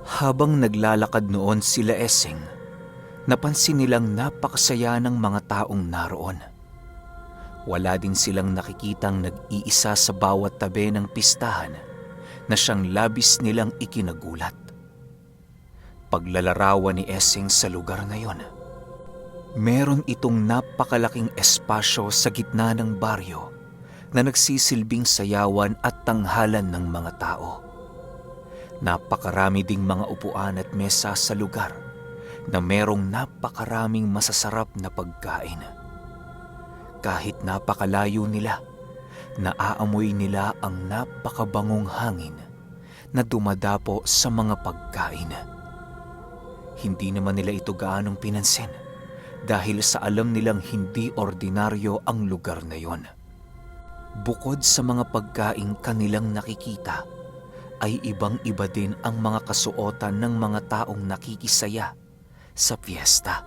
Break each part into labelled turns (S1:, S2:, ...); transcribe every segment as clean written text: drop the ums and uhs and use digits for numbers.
S1: Habang naglalakad noon sila Eseng, napansin nilang napakasaya ng mga taong naroon. Wala din silang nakikitang nag-iisa sa bawat tabi ng pistahan na siyang labis nilang ikinagulat. Paglalarawan ni Eseng sa lugar na yon, meron itong napakalaking espasyo sa gitna ng baryo na nagsisilbing sayawan at tanghalan ng mga tao. Napakarami ding mga upuan at mesa sa lugar na merong napakaraming masasarap na pagkain. Kahit napakalayo nila, naaamoy nila ang napakabangong hangin na dumadapo sa mga pagkain. Hindi naman nila ito gaanong pinansin dahil sa alam nilang hindi ordinaryo ang lugar na yon. Bukod sa mga pagkaing kanilang nakikita, ay ibang-iba din ang mga kasuotan ng mga taong nakikisaya sa piyesta.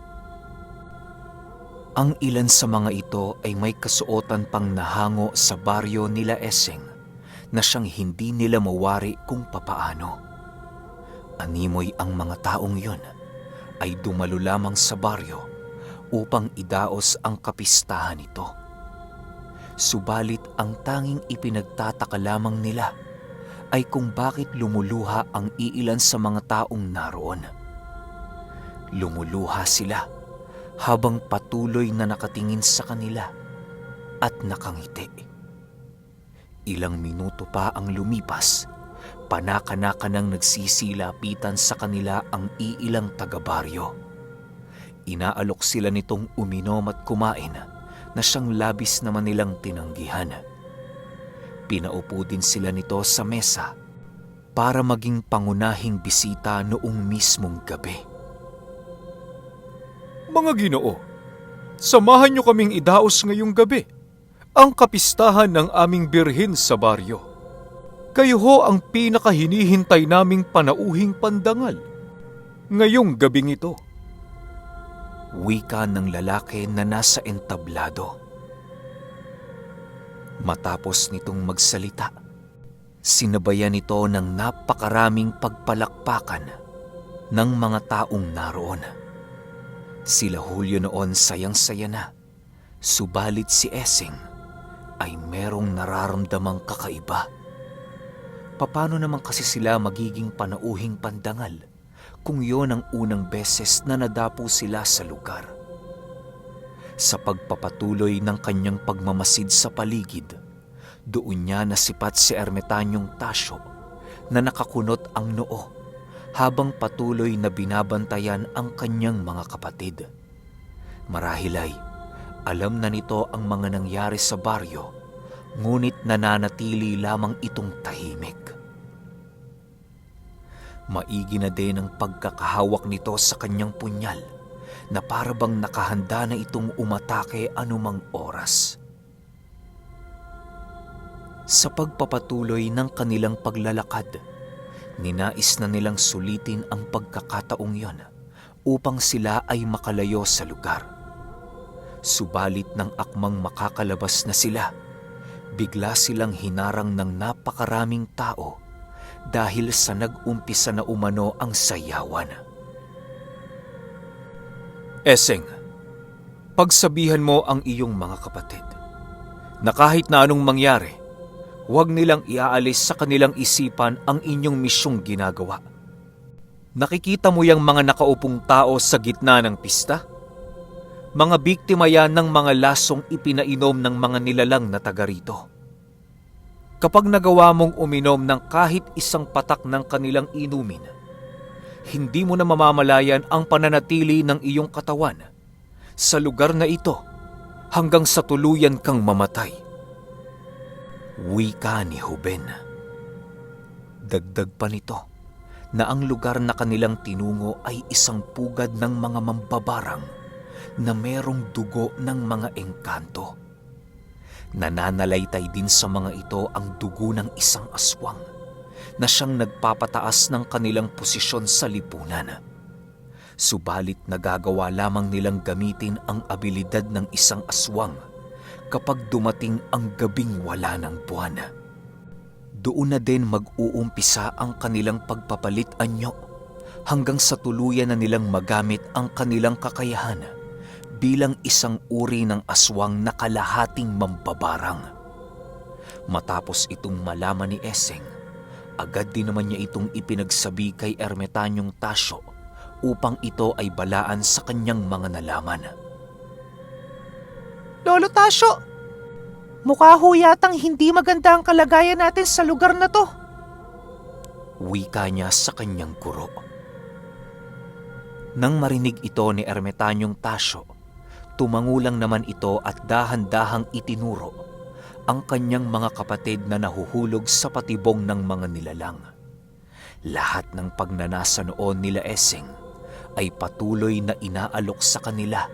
S1: Ang ilan sa mga ito ay may kasuotan pang nahango sa baryo nila Eseng na siyang hindi nila mawari kung papaano. Animoy ang mga taong yun ay dumalo lamang sa baryo upang idaos ang kapistahan nito. Subalit ang tanging ipinagtataka lamang nila ay kung bakit lumuluha ang iilan sa mga taong naroon. Lumuluha sila habang patuloy na nakatingin sa kanila at nakangiti. Ilang minuto pa ang lumipas, panaka-naka nang nagsisilapitan sa kanila ang iilang taga-baryo. Inaalok sila nitong uminom at kumain na siyang labis naman nilang tinanggihan. Pinaupo din sila nito sa mesa para maging pangunahing bisita noong mismong gabi.
S2: Mga Ginoo, samahan niyo kaming idaos ngayong gabi ang kapistahan ng aming birhen sa baryo. Kayo ho ang pinakahinihintay naming panauhing pandangal ngayong gabing ito.
S1: Wika ng lalaki na nasa entablado. Matapos nitong magsalita, sinabayan ito ng napakaraming pagpalakpakan ng mga taong naroon. Sila Julio noon sayang-saya na, subalit si Eseng ay merong nararamdamang kakaiba. Paano naman kasi sila magiging panauhing pandangal kung yon ang unang beses na nadapo sila sa lugar? Sa pagpapatuloy ng kanyang pagmamasid sa paligid, doon niya nasipat si ermitanyong Tasyo na nakakunot ang noo habang patuloy na binabantayan ang kanyang mga kapatid. Marahil ay alam na nito ang mga nangyari sa baryo, ngunit nananatili lamang itong tahimik. Maigi na din ang pagkakahawak nito sa kanyang punyal na parabang nakahanda na itong umatake anumang oras. Sa pagpapatuloy ng kanilang paglalakad, ninais na nilang sulitin ang pagkakataong yon upang sila ay makalayo sa lugar. Subalit ng akmang makakalabas na sila, bigla silang hinarang ng napakaraming tao dahil sa nag-umpisa na umano ang sayawan.
S2: Eseng, pagsabihan mo ang iyong mga kapatid na kahit na anong mangyari, huwag nilang iaalis sa kanilang isipan ang inyong misyong ginagawa. Nakikita mo yung mga nakaupong tao sa gitna ng pista? Mga biktima yan ng mga lasong ipinainom ng mga nilalang na taga rito. Kapag nagawa mong uminom ng kahit isang patak ng kanilang inumin, hindi mo na mamamalayan ang pananatili ng iyong katawan sa lugar na ito hanggang sa tuluyan kang mamatay.
S1: Wika ni Ruben. Dagdag pa nito na ang lugar na kanilang tinungo ay isang pugad ng mga mambabarang na merong dugo ng mga engkanto. Nananalaytay din sa mga ito ang dugo ng isang aswang na siyang nagpapataas ng kanilang posisyon sa lipunan. Subalit nagagawa lamang nilang gamitin ang abilidad ng isang aswang kapag dumating ang gabing wala ng buwan. Doon na din mag-uumpisa ang kanilang pagpapalit anyo hanggang sa tuluyan na nilang magamit ang kanilang kakayahan bilang isang uri ng aswang na kalahating mambabarang. Matapos itong malaman ni Eseng, agad din naman niya itong ipinagsabi kay Ermetanyong Tasyo upang ito ay balaan sa kanyang mga nalaman.
S3: Lolo Tasyo, mukha ho yatang hindi maganda ang kalagayan natin sa lugar na to.
S1: Wika niya sa kanyang guro. Nang marinig ito ni Ermetanyong Tasyo, tumangulang naman ito at dahan-dahang itinuro ang kanyang mga kapatid na nahuhulog sa patibong ng mga nilalang. Lahat ng pagnanasa noon nila Eseng ay patuloy na inaalok sa kanila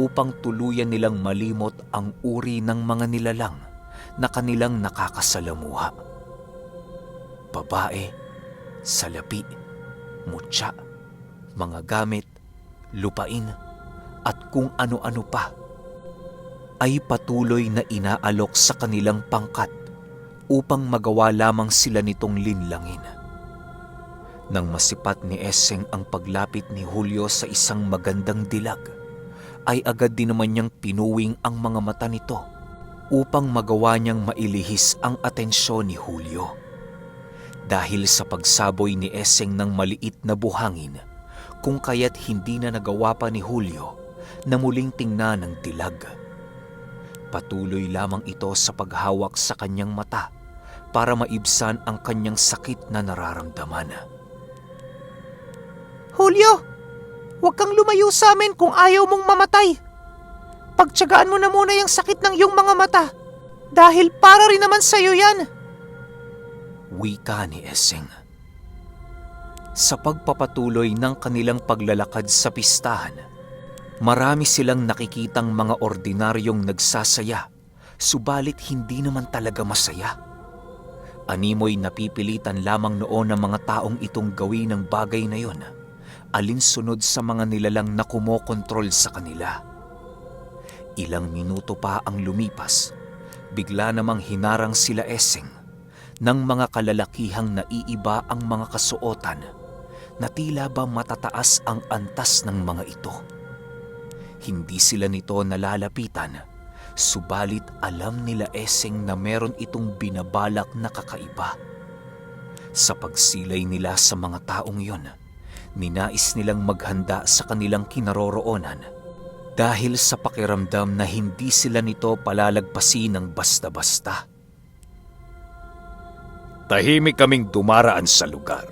S1: upang tuluyan nilang malimot ang uri ng mga nilalang na kanilang nakakasalamuha. Babae, salapi, mutya, mga gamit, lupain, at kung ano-ano pa ay patuloy na inaalok sa kanilang pangkat upang magawa lamang sila nitong linlangin. Nang masipat ni Eseng ang paglapit ni Julio sa isang magandang dilag, ay agad din naman niyang pinuwing ang mga mata nito upang magawa niyang mailihis ang atensyon ni Julio. Dahil sa pagsaboy ni Eseng ng maliit na buhangin, kung kaya't hindi na nagawa pa ni Julio na muling tingnan ng dilag. Patuloy lamang ito sa paghawak sa kanyang mata para maibsan ang kanyang sakit na nararamdaman.
S3: Julio, huwag kang lumayo sa amin kung ayaw mong mamatay. Pagtiyagaan mo na muna yung sakit ng iyong mga mata dahil para rin naman sa'yo yan.
S1: Wika ni Eseng. Sa pagpapatuloy ng kanilang paglalakad sa pistahan, marami silang nakikitang mga ordinaryong nagsasaya, subalit hindi naman talaga masaya. Animoy napipilitan lamang noon ng mga taong itong gawin ng bagay na yon, alinsunod sa mga nilalang na kumokontrol sa kanila. Ilang minuto pa ang lumipas, bigla namang hinarang sila Eseng ng mga kalalakihang naiiba ang mga kasuotan na tila ba matataas ang antas ng mga ito. Hindi sila nito nalalapitan, subalit alam nila Eseng na meron itong binabalak na kakaiba. Sa pagsilay nila sa mga taong yon, ninais nilang maghanda sa kanilang kinaroroonan dahil sa pakiramdam na hindi sila nito palalagpasin ng basta-basta.
S2: Tahimik kaming dumaraan sa lugar,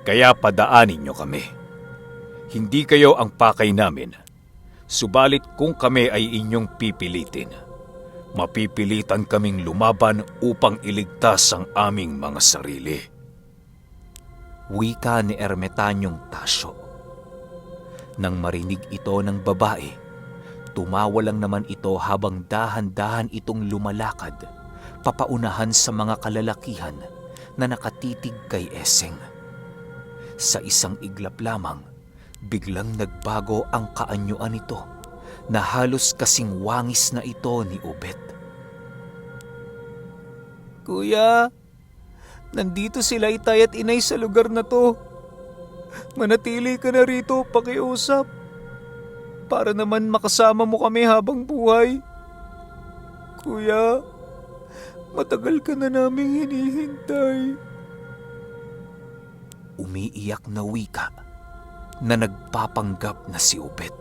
S2: kaya padaanin niyo kami. Hindi kayo ang pakay namin. Subalit kung kami ay inyong pipilitin, mapipilitan kaming lumaban upang iligtas ang aming mga sarili.
S1: Wika ni Ermetanyong Tasyo. Nang marinig ito ng babae, tumawa lang naman ito habang dahan-dahan itong lumalakad, papaunahan sa mga kalalakihan na nakatitig kay Eseng. Sa isang iglap lamang, biglang nagbago ang kaanyuan nito na halos kasing wangis na ito ni Obet.
S3: Kuya, nandito sila itay at inay sa lugar na to. Manatili ka na rito, pakiusap. Para naman makasama mo kami habang buhay. Kuya, matagal ka na naming hinihintay.
S1: Umiiyak na wika na nagpapanggap na si Obet.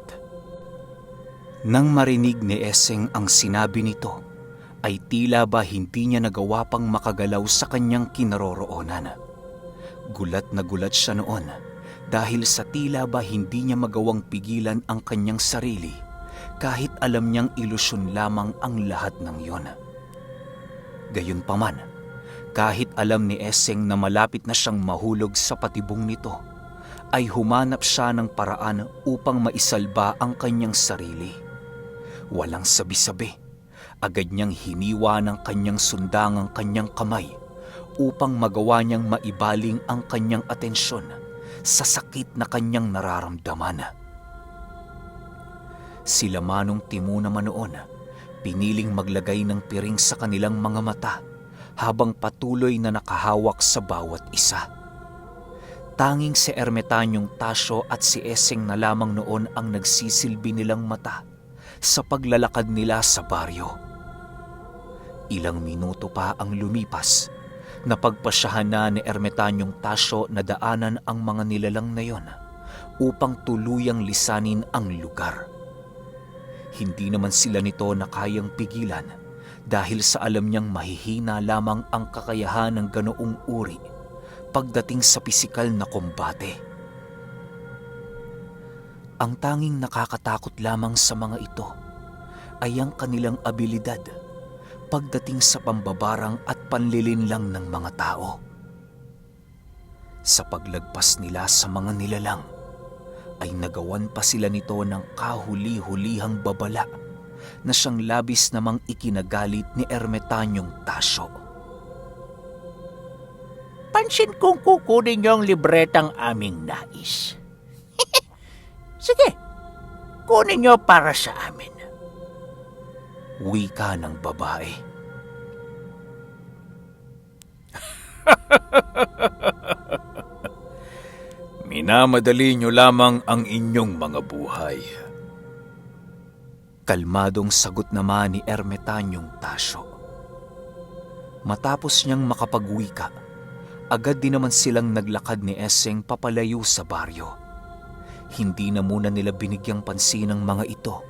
S1: Nang marinig ni Eseng ang sinabi nito, ay tila ba hindi niya nagawa pang makagalaw sa kanyang kinaroroonan. Gulat na gulat siya noon dahil sa tila ba hindi niya magawang pigilan ang kanyang sarili kahit alam niyang ilusyon lamang ang lahat ng iyon. Gayunpaman, kahit alam ni Eseng na malapit na siyang mahulog sa patibong nito, ay humanap siya ng paraan upang maisalba ang kanyang sarili. Walang sabi-sabi, agad niyang hiniwa ng kanyang sundang ang kanyang kamay upang magawa niyang maibaling ang kanyang atensyon sa sakit na kanyang nararamdaman. Sila Manong Timu naman noon, piniling maglagay ng piring sa kanilang mga mata habang patuloy na nakahawak sa bawat isa. Tanging si Ermitanyong Tasyo at si Eseng na lamang noon ang nagsisilbi nilang mata sa paglalakad nila sa baryo. Ilang minuto pa ang lumipas, napagpasyahan na ni Ermitanyong Tasyo na daanan ang mga nilalang na yon upang tuluyang lisanin ang lugar. Hindi naman sila nito na kayang pigilan dahil sa alam niyang mahihina lamang ang kakayahan ng ganoong uri pagdating sa pisikal na kombate. Ang tanging nakakatakot lamang sa mga ito ay ang kanilang abilidad pagdating sa pambabarang at panlilinlang ng mga tao. Sa paglagpas nila sa mga nilalang, ay nagawan pa sila nito ng kahuli-hulihang babala na siyang labis namang ikinagalit ni Ermitanyong Tasyo.
S4: Pansin kong kukunin niyo ang libretang aming nais. Sige, kunin niyo para sa amin.
S1: Wika ng babae.
S2: Minamadali niyo lamang ang inyong mga buhay.
S1: Kalmadong sagot naman ni Ermitanyong Tasyo. Matapos niyang makapagwika, agad din naman silang naglakad ni Eseng papalayo sa baryo. Hindi na muna nila binigyang pansin ang mga ito,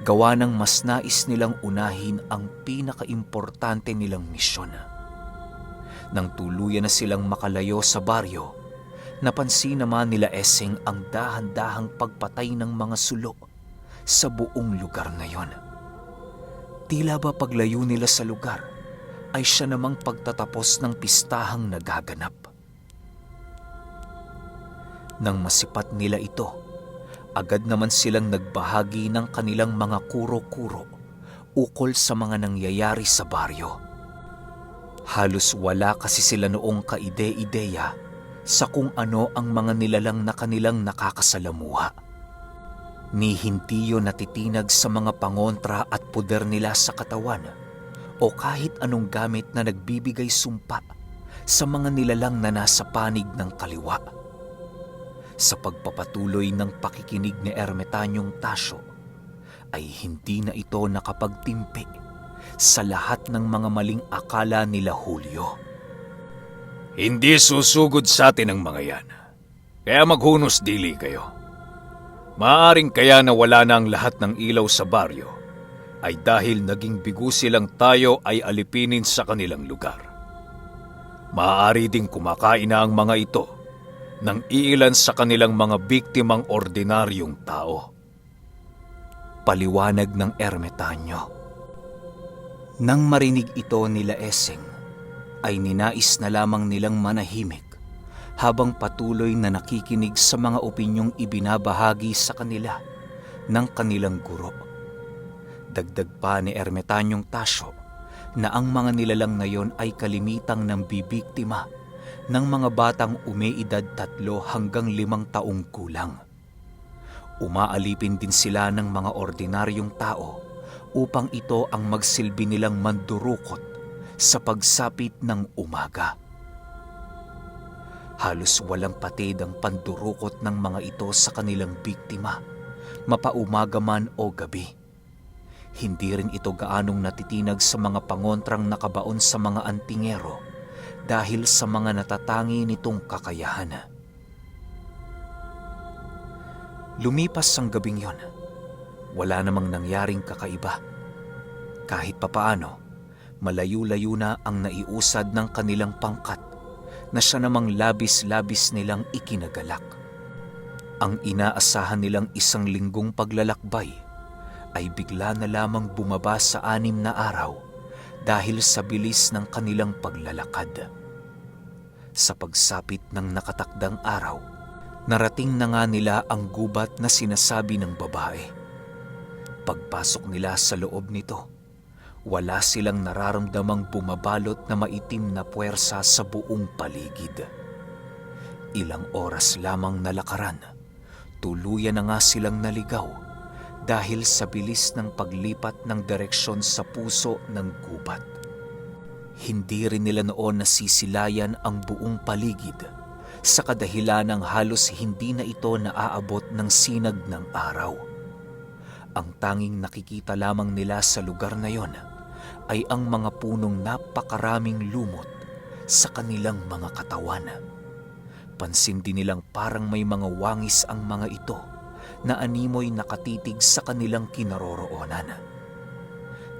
S1: gawa ng mas nais nilang unahin ang pinakaimportante nilang misyon. Nang tuluyan na silang makalayo sa baryo, napansin naman nila Eseng ang dahan-dahang pagpatay ng mga sulo sa buong lugar na yon. Tila ba paglayo nila sa lugar ay siya namang pagtatapos ng pistahang nagaganap. Nang masipat nila ito, agad naman silang nagbahagi ng kanilang mga kuro-kuro ukol sa mga nangyayari sa baryo. Halos wala kasi sila noong kaide-ideya sa kung ano ang mga nilalang na kanilang nakakasalamuha. Ni hindi yun natitinag sa mga pangontra at puder nila sa katawan o kahit anong gamit na nagbibigay sumpa sa mga nilalang na nasa panig ng kaliwa. Sa pagpapatuloy ng pakikinig ni Ermitanyong Tasyo, ay hindi na ito nakapagtimpi sa lahat ng mga maling akala nila Julio.
S2: Hindi susugod sa atin ang mga yan. Kaya maghunos dili kayo. Maaring kaya na wala na ang lahat ng ilaw sa baryo ay dahil naging bigo silang tayo ay alipinin sa kanilang lugar. Maaari ding kumakain na ang mga ito ng iilan sa kanilang mga biktimang ordinaryong tao.
S1: Paliwanag ng Ermitanyo. Nang marinig ito nila Eseng, ay ninais na lamang nilang manahimik habang patuloy na nakikinig sa mga opinyong ibinabahagi sa kanila ng kanilang guro. Dagdag pa ni Ermitanyong Tasyo na ang mga nilalang na yon ay kalimitang nang bibiktima ng mga batang umeedad 3 hanggang 5 taong gulang. Umaalipin din sila ng mga ordinaryong tao upang ito ang magsilbi nilang mandurukot sa pagsapit ng umaga. Halos walang patid ang pandurukot ng mga ito sa kanilang biktima, mapaumaga man o gabi. Hindi rin ito gaanong natitinag sa mga pangontrang nakabaon sa mga antingero dahil sa mga natatangi nitong kakayahan. Lumipas ang gabing yon. Wala namang nangyaring kakaiba. Kahit papaano, malayo-layo na ang naiusad ng kanilang pangkat na siya namang labis-labis nilang ikinagalak. Ang inaasahan nilang 1 linggong paglalakbay ay bigla na lamang bumaba sa 6 na araw dahil sa bilis ng kanilang paglalakad. Sa pagsapit ng nakatakdang araw, narating na nga nila ang gubat na sinasabi ng babae. Pagpasok nila sa loob nito, wala silang nararamdamang bumabalot na maitim na puwersa sa buong paligid. Ilang oras lamang nalakaran, tuluyan na nga silang naligaw dahil sa bilis ng paglipat ng direksyon sa puso ng gubat. Hindi rin nila noon nasisilayan ang buong paligid sa kadahilan ng halos hindi na ito naaabot ng sinag ng araw. Ang tanging nakikita lamang nila sa lugar na yon ay ang mga punong napakaraming lumot sa kanilang mga katawan. Pansin din nilang parang may mga wangis ang mga ito na animoy nakatitig sa kanilang kinaroroonan.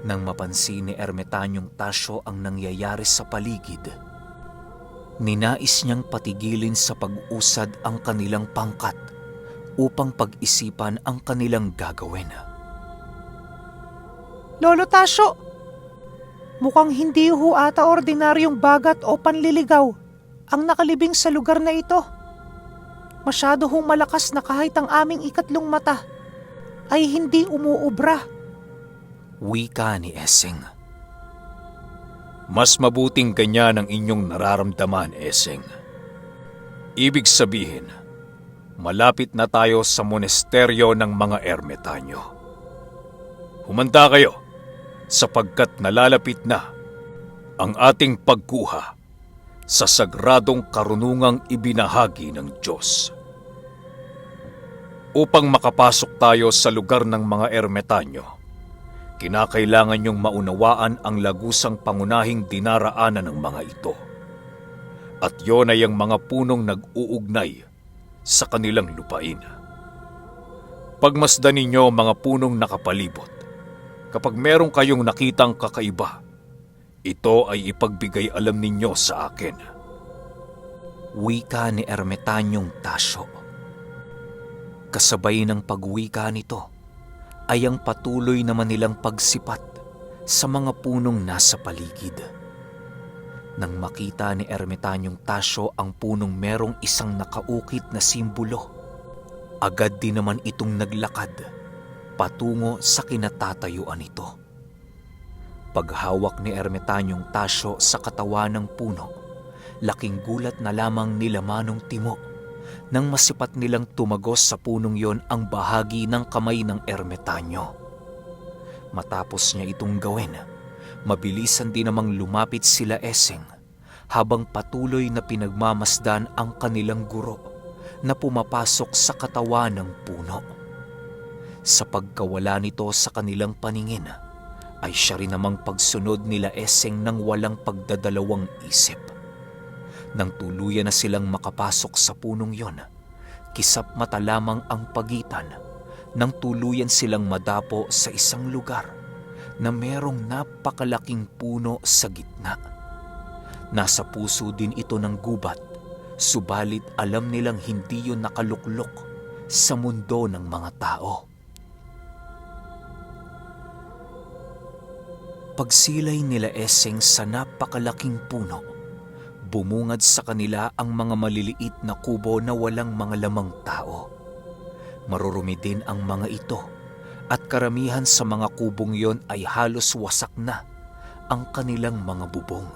S1: Nang mapansin ni Ermitanyong Tasyo ang nangyayari sa paligid, ninais niyang patigilin sa pag-usad ang kanilang pangkat upang pag-isipan ang kanilang gagawin.
S3: Lolo Tasyo, mukhang hindi ho ata ordinaryong bagat o panliligaw ang nakalibing sa lugar na ito. Masyado hong malakas na kahit ang aming ikatlong mata ay hindi umuubra.
S1: Wika ni Essing.
S2: Mas mabuting ganyan ang inyong nararamdaman, Essing. Ibig sabihin, malapit na tayo sa monasteryo ng mga ermitanyo. Humanda kayo sapagkat nalalapit na ang ating pagkuha sa sagradong karunungang ibinahagi ng Diyos. Upang makapasok tayo sa lugar ng mga ermitanyo, kinakailangan niyong maunawaan ang lagusang pangunahing dinaraanan ng mga ito. At yon ay ang mga punong nag-uugnay sa kanilang lupain. Pagmasdan ninyo mga punong nakapalibot. Kapag meron kayong nakitang kakaiba, ito ay ipagbigay alam ninyo sa akin.
S1: Wika ni Ermitanyong Tasyo. Kasabay ng pagwika nito ay ang patuloy naman nilang pagsipat sa mga punong nasa paligid. Nang makita ni Ermitanyong Tasyo ang punong merong isang nakaukit na simbolo, agad din naman itong naglakad patungo sa kinatatayuan nito. Paghawak ni Ermitanyong Tasyo sa katawan ng puno, laking gulat na lamang nila Manong Timo nang masipat nilang tumagos sa punong yon ang bahagi ng kamay ng ermitanyo. Matapos niya itong gawin, mabilisan din namang lumapit sila Essing habang patuloy na pinagmamasdan ang kanilang guro na pumapasok sa katawan ng puno. Sa pagkawala nito sa kanilang paningin, ay siya rin namang pagsunod nila Essing ng walang pagdadalawang isip. Nang tuluyan na silang makapasok sa punong yon, kisap mata lamang ang pagitan nang tuluyan silang madapo sa isang lugar na merong napakalaking puno sa gitna. Nasa puso din ito ng gubat, subalit alam nilang hindi yun nakaluklok sa mundo ng mga tao. Pagsilay nila Essing sa napakalaking puno, bumungad sa kanila ang mga maliliit na kubo na walang mga lamang tao. Marurumi din ang mga ito at karamihan sa mga kubong yon ay halos wasak na ang kanilang mga bubong.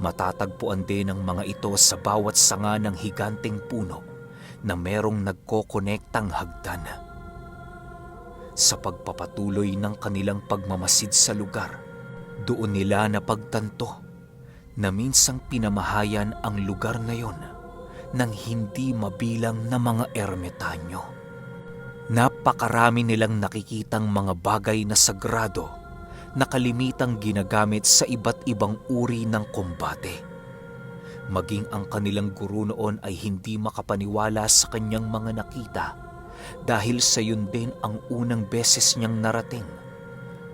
S1: Matatagpuan din ang mga ito sa bawat sanga ng higanteng puno na merong nagkokonektang hagdan. Sa pagpapatuloy ng kanilang pagmamasid sa lugar, doon nila napagtanto na minsang pinamahayan ang lugar na yon ng hindi mabilang na mga ermitanyo. Napakarami nilang nakikitang mga bagay na sagrado na kalimitang ginagamit sa iba't ibang uri ng kombate. Maging ang kanilang guro noon ay hindi makapaniwala sa kanyang mga nakita dahil sa yun din ang unang beses niyang narating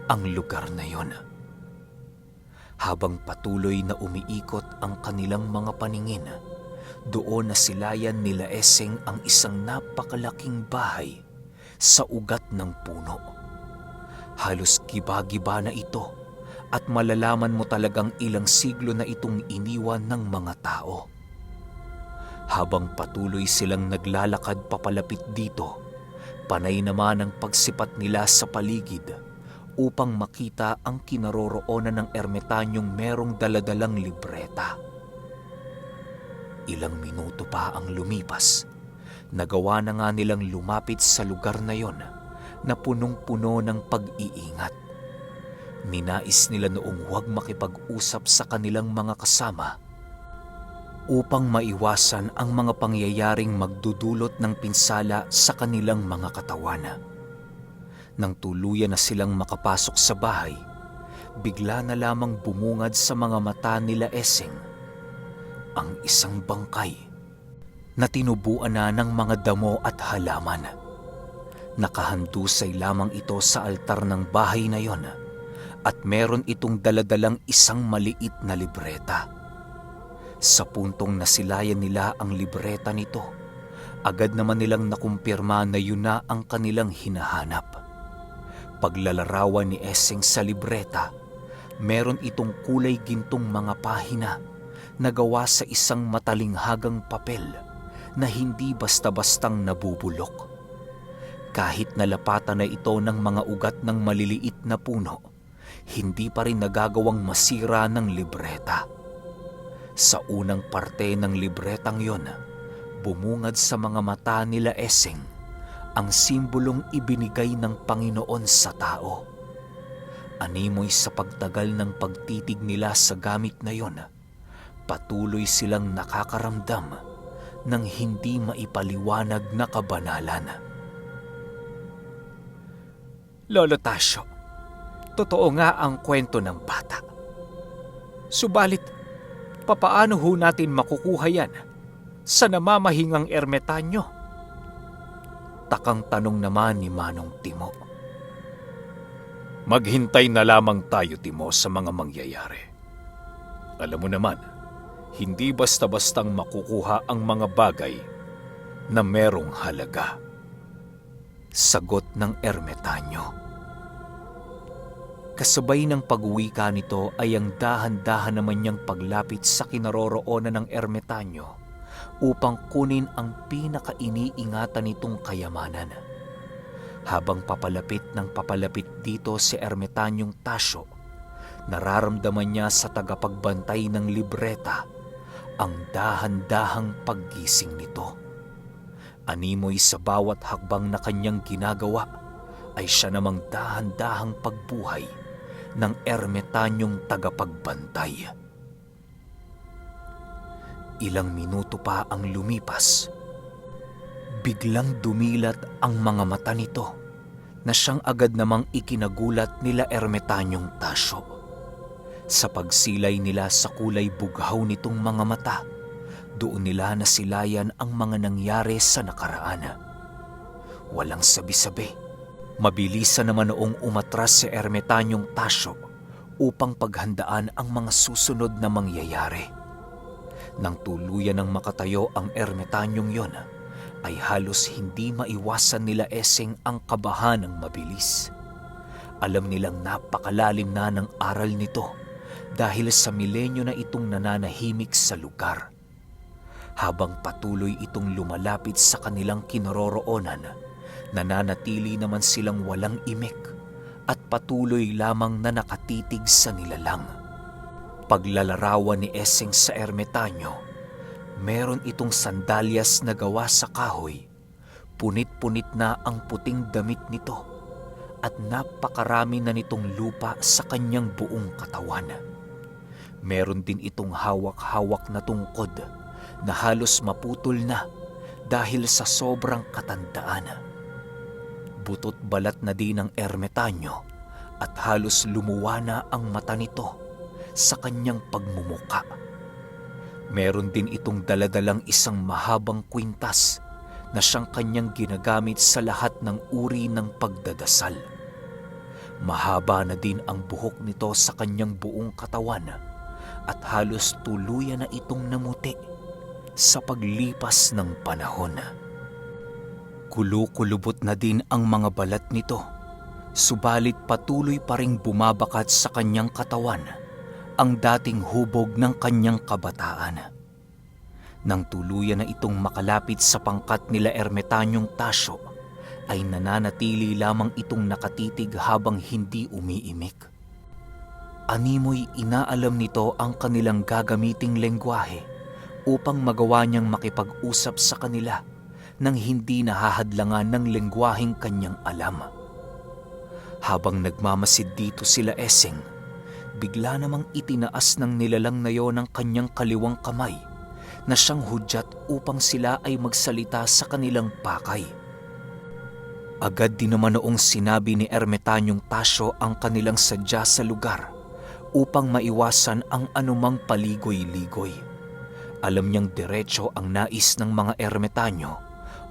S1: ang lugar na yon. Habang patuloy na umiikot ang kanilang mga paningin, doon nasilayan nila Essing ang isang napakalaking bahay sa ugat ng puno. Halos giba-giba na ito at malalaman mo talagang ilang siglo na itong iniwan ng mga tao. Habang patuloy silang naglalakad papalapit dito, panay naman ang pagsipat nila sa paligid upang makita ang kinaroroonan ng ermitanyong merong daladalang libreta. Ilang minuto pa ang lumipas, nagawa na nga nilang lumapit sa lugar na yon na punong-puno ng pag-iingat. Ninais nila noong huwag makipag-usap sa kanilang mga kasama upang maiwasan ang mga pangyayaring magdudulot ng pinsala sa kanilang mga katawan. Nang tuluyan na silang makapasok sa bahay, bigla na lamang bumungad sa mga mata nila Esing ang isang bangkay na tinubuan na ng mga damo at halaman. Nakahandusay lamang ito sa altar ng bahay na yon at meron itong daladalang isang maliit na libreta. Sa puntong nasilayan nila ang libreta nito, agad naman nilang nakumpirma na yun na ang kanilang hinahanap. Paglalarawan ni Esing sa libreta, meron itong kulay gintong mga pahina na gawa sa isang matalinghagang papel na hindi basta-bastang nabubulok. Kahit nalapatan na ito ng mga ugat ng maliliit na puno, hindi pa rin nagagawang masira ng libreta. Sa unang parte ng libretang yon, bumungad sa mga mata nila Esing ang simbolong ibinigay ng Panginoon sa tao. Animoy sa pagtagal ng pagtitig nila sa gamit na yon, patuloy silang nakakaramdam ng hindi maipaliwanag na kabanalan.
S2: Lolo Tasyo, totoo nga ang kwento ng bata. Subalit, papaano ho natin makukuha yan sa namamahingang ermetanyo?
S1: Takang tanong naman ni Manong Timo.
S2: Maghintay na lamang tayo, Timo, sa mga mangyayari. Alam mo naman, hindi basta-bastang makukuha ang mga bagay na merong halaga.
S1: Sagot ng ermetanyo. Kasabay ng pag-uwi ka nito ay ang dahan-dahan naman niyang paglapit sa kinaroroonan ng ermetanyo upang kunin ang pinakainiingatan nitong kayamanan. Habang papalapit dito si Ermetanyong Tasyo, nararamdaman niya sa tagapagbantay ng libreta ang dahan-dahang paggising nito. Animoy sa bawat hakbang na kanyang ginagawa ay siya namang dahan-dahang pagbuhay ng Ermetanyong tagapagbantay. Ilang minuto pa ang lumipas. Biglang dumilat ang mga mata nito na siyang agad namang ikinagulat nila Ermetanyong Tasyo. Sa pagsilay nila sa kulay bughaw nitong mga mata, doon nila nasilayan ang mga nangyari sa nakaraan. Walang sabi-sabi, mabilisan naman noong umatras si Ermetanyong Tasyo upang paghandaan ang mga susunod na mangyayari. Nang tuluyan ng makatayo ang ermetanyong yon, ay halos hindi maiwasan nila Esing ang kabahan ng mabilis. Alam nilang napakalalim na ng aral nito dahil sa milenyo na itong nananahimik sa lugar. Habang patuloy itong lumalapit sa kanilang kinaroroonan, nananatili naman silang walang imik at patuloy lamang na nakatitig sa nilalang. Paglalarawan ni Esing sa ermetanyo, meron itong sandalyas na gawa sa kahoy. Punit-punit na ang puting damit nito at napakarami na nitong lupa sa kanyang buong katawan. Meron din itong hawak-hawak na tungkod na halos maputol na dahil sa sobrang katandaan. Butot balat na din ang ermetanyo at halos lumuwa na ang mata nito sa kanyang pagmumuka. Meron din itong daladalang isang mahabang kwintas na siyang kanyang ginagamit sa lahat ng uri ng pagdadasal. Mahaba na din ang buhok nito sa kanyang buong katawan at halos tuluyan na itong namuti sa paglipas ng panahon. Kulukulubot na din ang mga balat nito, subalit patuloy pa ring bumabakat sa kanyang katawan ang dating hubog ng kanyang kabataan. Nang tuluyan na itong makalapit sa pangkat nila Ermetanyong Tasyo, ay nananatili lamang itong nakatitig habang hindi umiimik. Animoy inaalam nito ang kanilang gagamiting lengguwahe upang magawa niyang makipag-usap sa kanila nang hindi nahahadlangan ng lengguwaheng kanyang alam. Habang nagmamasid dito sila Esing, bigla namang itinaas ng nilalang na yon ang kanyang kaliwang kamay na siyang hudyat upang sila ay magsalita sa kanilang pakay. Agad din naman noong sinabi ni Ermitanyong Tasyo ang kanilang sadya sa lugar upang maiwasan ang anumang paligoy-ligoy. Alam niyang diretso ang nais ng mga Ermitanyo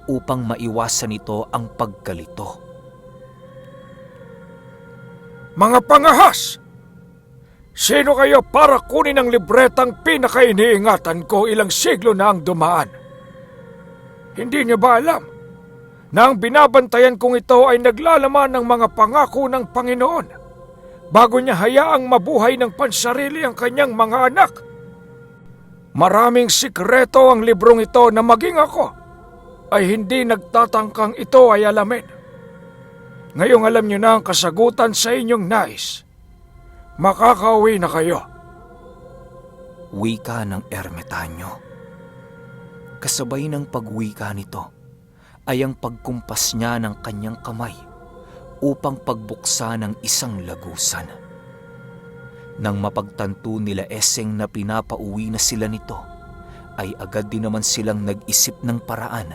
S1: upang maiwasan ito ang pagkalito.
S2: Mga pangahas! Sino kayo para kunin ang libretang pinakainiingatan ko ilang siglo na ang dumaan? Hindi niyo ba alam na ang binabantayan kong ito ay naglalaman ng mga pangako ng Panginoon bago niya hayaang mabuhay ng pansarili ang kanyang mga anak? Maraming sikreto ang librong ito na maging ako ay hindi nagtatangkang ito ay alamin. Ngayong alam niyo na ang kasagutan sa inyong nais. Makakauwi na kayo.
S1: Wika ng Ermitanyo. Kasabay ng pagwika nito ay ang pagkumpas niya ng kanyang kamay upang pagbuksan ng isang lagusan. Nang mapagtanto nila Eseng na pinapauwi na sila nito, ay agad din naman silang nag-isip ng paraan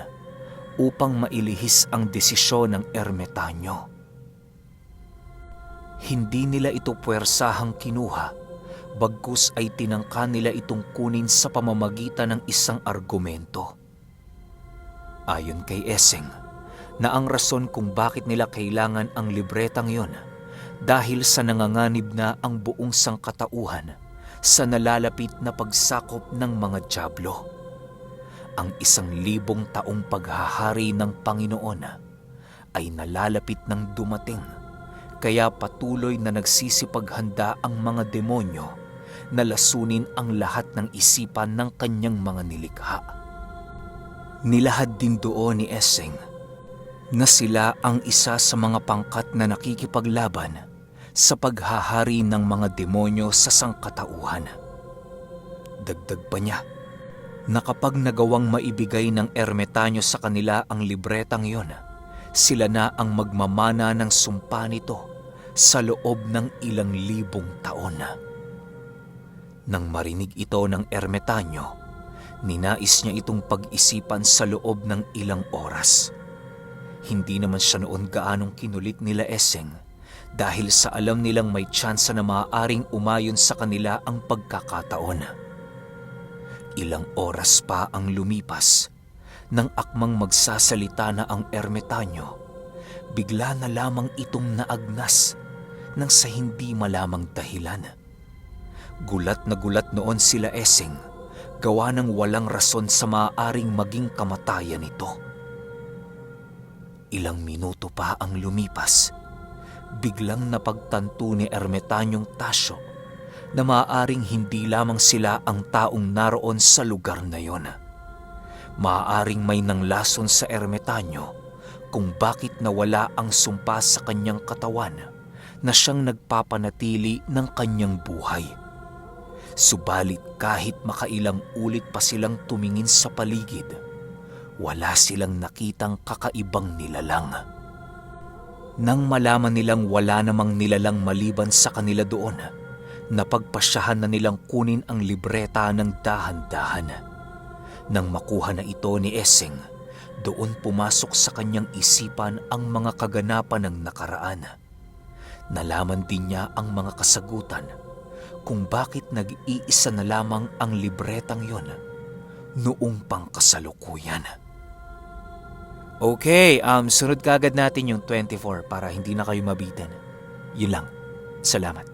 S1: upang mailihis ang desisyon ng Ermitanyo. Hindi nila ito puwersahang kinuha, bagkus ay tinangka nila itong kunin sa pamamagitan ng isang argumento. Ayon kay Eseng, na ang rason kung bakit nila kailangan ang libretang yon dahil sa nanganganib na ang buong sangkatauhan sa nalalapit na pagsakop ng mga dyablo. Ang 1,000 taong paghahari ng Panginoon ay nalalapit ng dumating, kaya patuloy na nagsisipaghanda ang mga demonyo na lasunin ang lahat ng isipan ng kanyang mga nilikha. Nilahad din doon ni Eseng na sila ang isa sa mga pangkat na nakikipaglaban sa paghahari ng mga demonyo sa sangkatauhan. Dagdag pa niya na kapag nagawang maibigay ng Ermitanyo sa kanila ang libretang iyon, sila na ang magmamana ng sumpa nito sa loob ng 1,000 taon. Nang marinig ito ng Ermitanyo, ninais niya itong pag-isipan sa loob ng ilang oras. Hindi naman siya noon gaanong kinulit nila Eseng dahil sa alam nilang may tsansa na maaaring umayon sa kanila ang pagkakataon. Ilang oras pa ang lumipas nang akmang magsasalita na ang Ermitanyo, bigla na lamang itong naagnas nang sa hindi malamang dahilan. Gulat na gulat noon sila Eseng, gawa ng walang rason sa maaaring maging kamatayan nito. Ilang minuto pa ang lumipas, biglang napagtanto ni Ermitanyong Tasyo na maaaring hindi lamang sila ang taong naroon sa lugar na yon. Maaaring may nanglason sa Ermitanyo kung bakit nawala ang sumpa sa kanyang katawan na siyang nagpapanatili ng kanyang buhay. Subalit kahit makailang ulit pa silang tumingin sa paligid, wala silang nakitang kakaibang nilalang. Nang malaman nilang wala namang nilalang maliban sa kanila doon, napagpasyahan na nilang kunin ang libreta ng dahan-dahan. Nang makuha na ito ni Eseng, doon pumasok sa kanyang isipan ang mga kaganapan ng nakaraan. Nalaman din niya ang mga kasagutan kung bakit nag-iisa na lamang ang libretang yon noong pangkasalukuyan.
S3: Okay, sunod kagad natin yung 24 para hindi na kayo mabitin. Yun lang. Salamat.